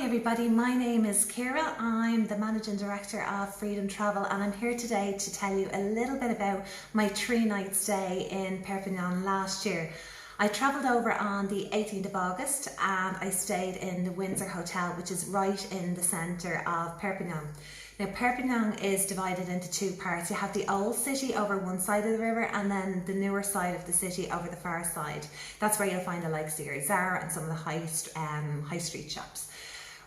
everybody, my name is Ciara. I'm the Managing Director of Freedom Travel and I'm here today to tell you a little bit about my 3-night stay in Perpignan last year. I travelled over on the 18th of August and I stayed in the Windsor Hotel, which is right in the centre of Perpignan. Now Perpignan is divided into two parts. You have the old city over one side of the river and then the newer side of the city over the far side. That's where you'll find the likes of your Zara and some of the high street shops.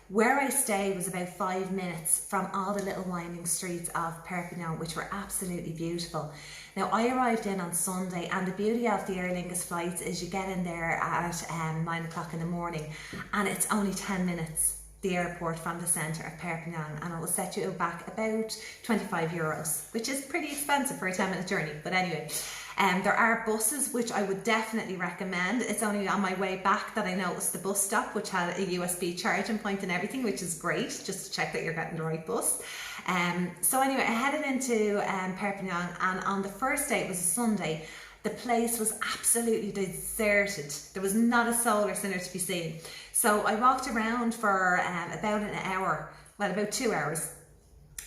Where I stayed was about 5 minutes from all the little winding streets of Perpignan, which were absolutely beautiful. Now I arrived in on Sunday and the beauty of the Aer Lingus flights is you get in there at 9 o'clock in the morning and it's only 10 minutes the airport from the centre of Perpignan, and it will set you back about €25, which is pretty expensive for a 10-minute journey, but anyway. There are buses which I would definitely recommend. It's only on my way back that I noticed the bus stop which had a USB charging point and everything, which is great, just to check that you're getting the right bus. So anyway, I headed into Perpignan, and on the first day, it was a Sunday, the place was absolutely deserted. There was not a soul or sinner to be seen. So I walked around for about an hour, well, about 2 hours,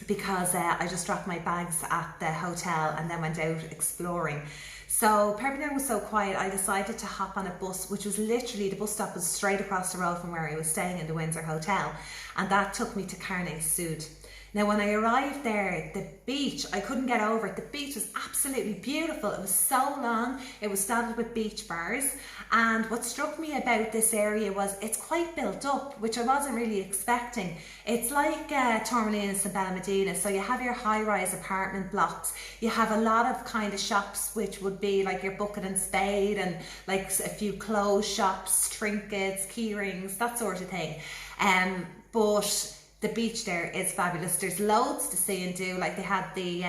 because I just dropped my bags at the hotel and then went out exploring. So Perpignan was so quiet, I decided to hop on a bus, which was literally, the bus stop was straight across the road from where I was staying in the Windsor Hotel, and that took me to Canet-en-Roussillon. Now when I arrived there, the beach, I couldn't get over it. The beach was absolutely beautiful. It was so long. It was dotted with beach bars. And what struck me about this area was it's quite built up, which I wasn't really expecting. It's like Torremolinos and Belmedina. So you have your high-rise apartment blocks. You have a lot of kind of shops, which would be like your bucket and spade and like a few clothes shops, trinkets, key rings, that sort of thing. But the beach there is fabulous. There's loads to see and do. Like they had the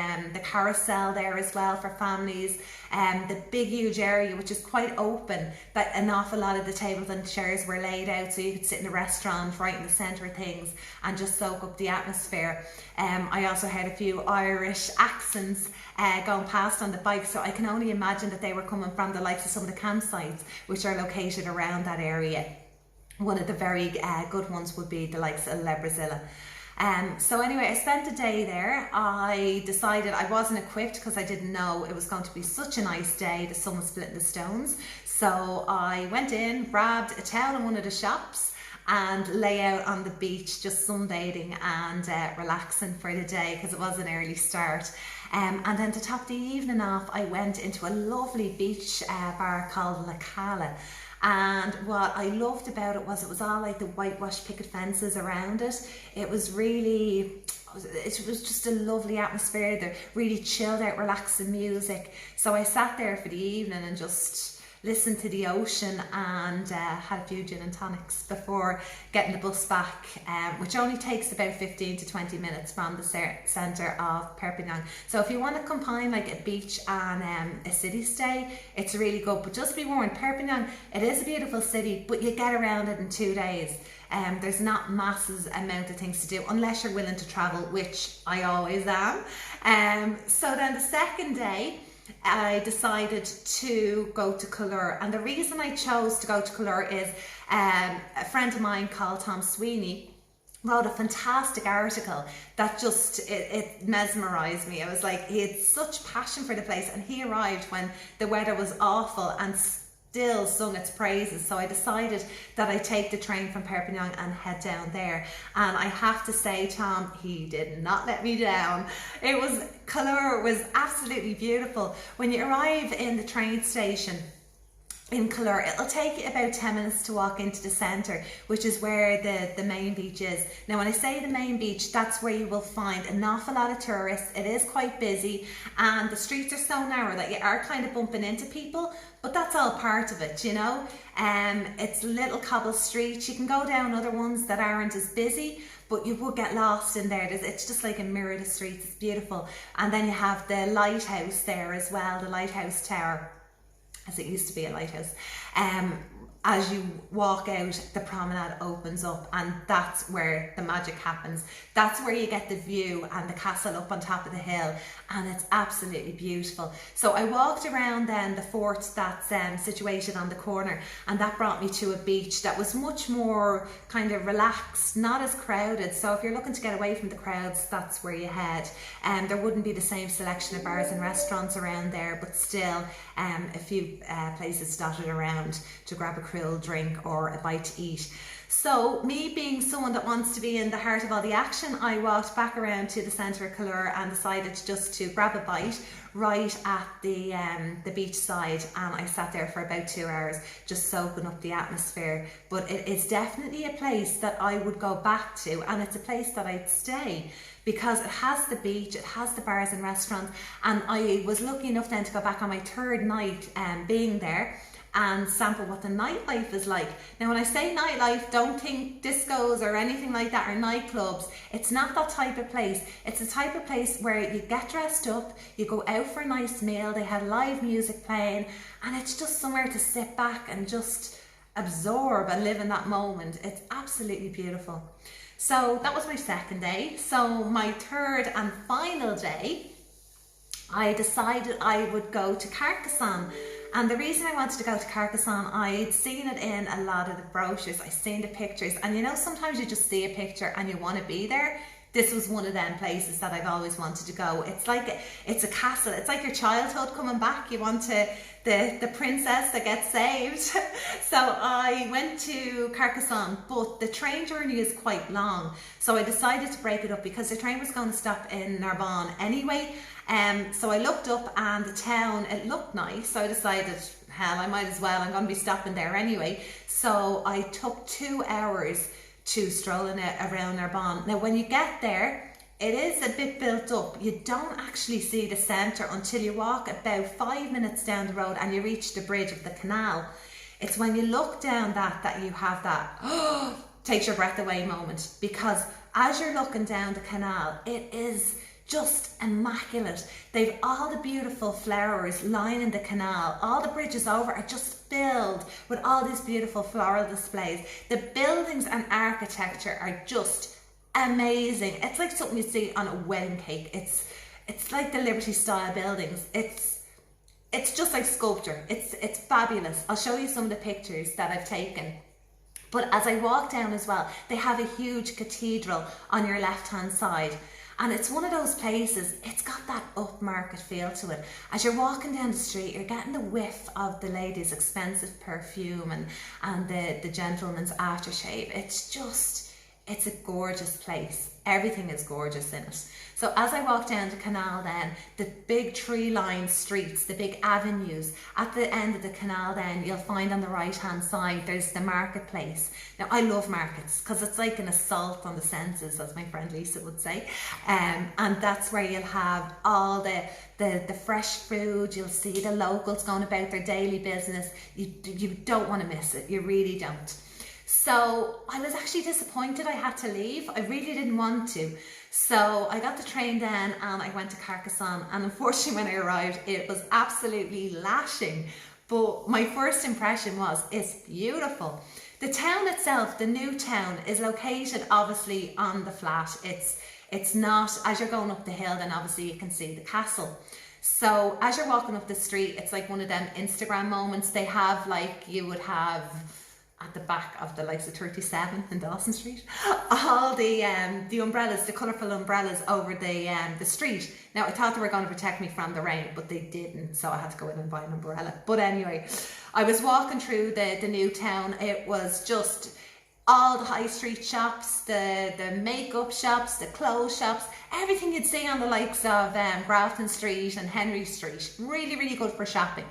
carousel there as well for families. The big huge area which is quite open, but an awful lot of the tables and chairs were laid out so you could sit in a restaurant right in the centre of things and just soak up the atmosphere. I also heard a few Irish accents going past on the bike, so I can only imagine that they were coming from the likes of some of the campsites which are located around that area. One of the very good ones would be the likes of La Brazilla. So anyway, I spent a day there. I decided I wasn't equipped because I didn't know it was going to be such a nice day. The sun was splitting the stones. So I went in, grabbed a towel in one of the shops and lay out on the beach just sunbathing and relaxing for the day because it was an early start. And then to top the evening off, I went into a lovely beach bar called La Cala. And what I loved about it was all like the whitewashed picket fences around it. It was just a lovely atmosphere. They're really chilled out, relaxing music. So I sat there for the evening and just listened to the ocean and had a few gin and tonics before getting the bus back, which only takes about 15 to 20 minutes from the centre of Perpignan. So if you want to combine like a beach and a city stay, it's really good. But just be warned, Perpignan, it is a beautiful city, but you get around it in 2 days. There's not masses amount of things to do unless you're willing to travel, which I always am. So then the second day, I decided to go to Collioure, and the reason I chose to go to Collioure is a friend of mine called Tom Sweeney wrote a fantastic article that just it mesmerized me. I was like, he had such passion for the place, and he arrived when the weather was awful and still sung its praises. So I decided that I'd take the train from Perpignan and head down there. And I have to say, Tom, he did not let me down. Collioure was absolutely beautiful. When you arrive in the train station in Collioure, it'll take you about 10 minutes to walk into the centre, which is where the main beach is. Now when I say the main beach, that's where you will find an awful lot of tourists. It is quite busy and the streets are so narrow that you are kind of bumping into people, but that's all part of it, you know. It's little cobble streets. You can go down other ones that aren't as busy, but you would get lost in there. It's just like a mirror of the streets. It's beautiful. And then you have the lighthouse there as well, the lighthouse tower, as it used to be a lighthouse. as you walk out, the promenade opens up, and that's where the magic happens. That's where you get the view and the castle up on top of the hill, and it's absolutely beautiful. So I walked around then the fort that's situated on the corner, and that brought me to a beach that was much more kind of relaxed, not as crowded. So if you're looking to get away from the crowds, that's where you head. There wouldn't be the same selection of bars and restaurants around there, but still a few places dotted around to grab a cool drink or a bite to eat. So me being someone that wants to be in the heart of all the action, I walked back around to the centre of Collioure and decided just to grab a bite right at the beach side, and I sat there for about 2 hours just soaking up the atmosphere. But it is definitely a place that I would go back to, and it's a place that I'd stay because it has the beach, it has the bars and restaurants, and I was lucky enough then to go back on my third night being there and sample what the nightlife is like. Now when I say nightlife, don't think discos or anything like that or nightclubs. It's not that type of place. It's the type of place where you get dressed up, you go out for a nice meal, they have live music playing, and it's just somewhere to sit back and just absorb and live in that moment. It's absolutely beautiful. So that was my second day. So my third and final day, I decided I would go to Carcassonne. And the reason I wanted to go to Carcassonne, I'd seen it in a lot of the brochures, I'd seen the pictures, and you know, sometimes you just see a picture and you want to be there. This was one of them places that I've always wanted to go. It's like, it's a castle, it's like your childhood coming back. You want to, the princess that gets saved. So I went to Carcassonne, but the train journey is quite long. So I decided to break it up because the train was going to stop in Narbonne anyway. So I looked up and the town, it looked nice. So I decided, hell, I might as well, I'm going to be stopping there anyway. So I took 2 hours to strolling around Narbonne. Now when you get there, it is a bit built up. You don't actually see the centre until you walk about 5 minutes down the road and you reach the bridge of the canal. It's when you look down that you have that, takes your breath away moment, because as you're looking down the canal, it is just immaculate. They've all the beautiful flowers lining the canal. All the bridges over are just filled with all these beautiful floral displays. The buildings and architecture are just amazing. It's like something you see on a wedding cake. It's like the Liberty style buildings. It's just like sculpture. It's fabulous. I'll show you some of the pictures that I've taken. But as I walk down as well, they have a huge cathedral on your left hand side. And it's one of those places, it's got that upmarket feel to it. As you're walking down the street, you're getting the whiff of the lady's expensive perfume and the gentleman's aftershave. It's a gorgeous place. Everything is gorgeous in it. So as I walk down the canal then, the big tree-lined streets, the big avenues, at the end of the canal then, you'll find on the right-hand side, there's the marketplace. Now, I love markets because it's like an assault on the senses, as my friend Lisa would say. And that's where you'll have all the fresh food. You'll see the locals going about their daily business. You don't want to miss it. You really don't. So I was actually disappointed I had to leave. I really didn't want to. So I got the train then and I went to Carcassonne, and unfortunately when I arrived it was absolutely lashing. But my first impression was, it's beautiful. The town itself, the new town, is located obviously on the flat. It's not, as you're going up the hill then obviously you can see the castle. So as you're walking up the street, it's like one of them Instagram moments. They have, like you would have at the back of the likes of 37 in Dawson Street, all the umbrellas, the colourful umbrellas over the street. Now I thought they were going to protect me from the rain, but they didn't, so I had to go in and buy an umbrella. But anyway, I was walking through the new town. It was just all the high street shops, the makeup shops, the clothes shops, everything you'd see on the likes of Grafton Street and Henry Street. Really, really good for shopping.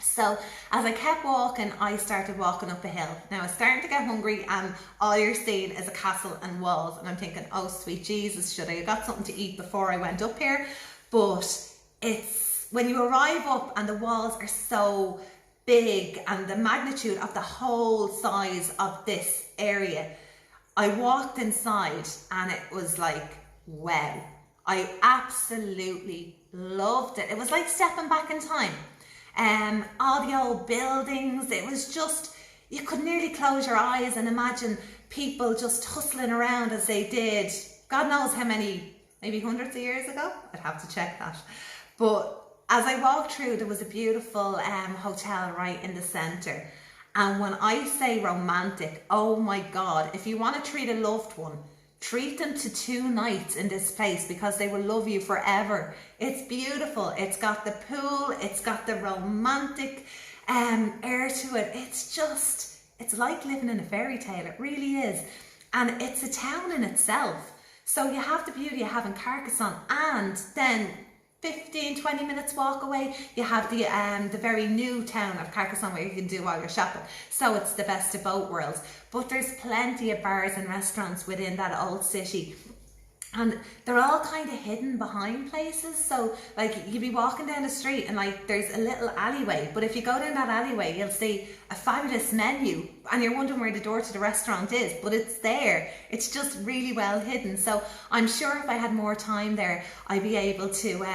So as I kept walking, I started walking up a hill. Now I was starting to get hungry and all you're seeing is a castle and walls, and I'm thinking, oh sweet Jesus, should I have got something to eat before I went up here? But it's when you arrive up and the walls are so big and the magnitude of the whole size of this area, I walked inside and it was like, wow. I absolutely loved it. It was like stepping back in time. All the old buildings, it was just, you could nearly close your eyes and imagine people just hustling around as they did, God knows how many, maybe hundreds of years ago. I'd have to check that. But as I walked through, there was a beautiful hotel right in the centre. And when I say romantic, oh my God, if you want to treat a loved one, treat them to 2 nights in this place, because they will love you forever. It's beautiful. It's got the pool. It's got the romantic air to it. It's like living in a fairy tale. It really is. And it's a town in itself. So you have the beauty of having Carcassonne, and then 15-20 minutes walk away you have the very new town of Carcassonne, where you can do all your shopping. So it's the best of both worlds. But there's plenty of bars and restaurants within that old city, and they're all kind of hidden behind places. So like, you'll be walking down the street and like there's a little alleyway, but if you go down that alleyway you'll see a fabulous menu and you're wondering where the door to the restaurant is, but it's there. It's just really well hidden. So I'm sure if I had more time there I'd be able to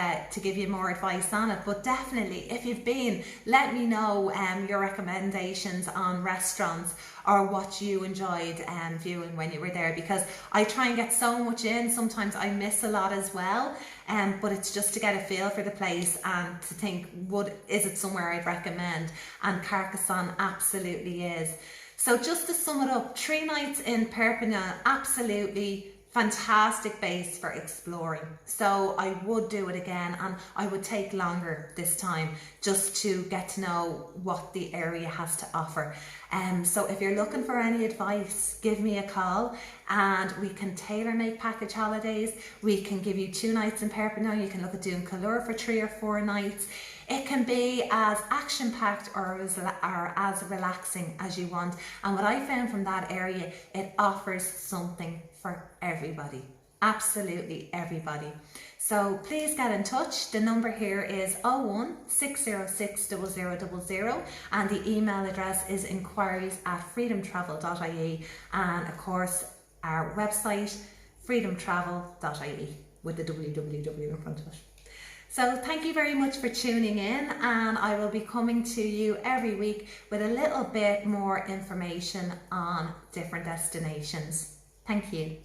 give you more advice on it. But definitely, if you've been, let me know your recommendations on restaurants or what you enjoyed viewing when you were there, because I try and get so much in. Sometimes I miss a lot as well, but it's just to get a feel for the place and to think, is it somewhere I'd recommend? And Carcassonne absolutely is. So just to sum it up, 3 nights in Perpignan, absolutely fantastic base for exploring. So I would do it again, and I would take longer this time just to get to know what the area has to offer. So if you're looking for any advice, give me a call and we can tailor make package holidays. We can give you 2 nights in Perpignan. You can look at doing Collioure for 3 or 4 nights. It can be as action-packed or as relaxing as you want. And what I found from that area, it offers something for everybody. Absolutely everybody. So please get in touch. The number here is 01 606 0000, and the email address is inquiries@freedomtravel.ie, and of course our website freedomtravel.ie with the www in front of it. So thank you very much for tuning in, and I will be coming to you every week with a little bit more information on different destinations. Thank you.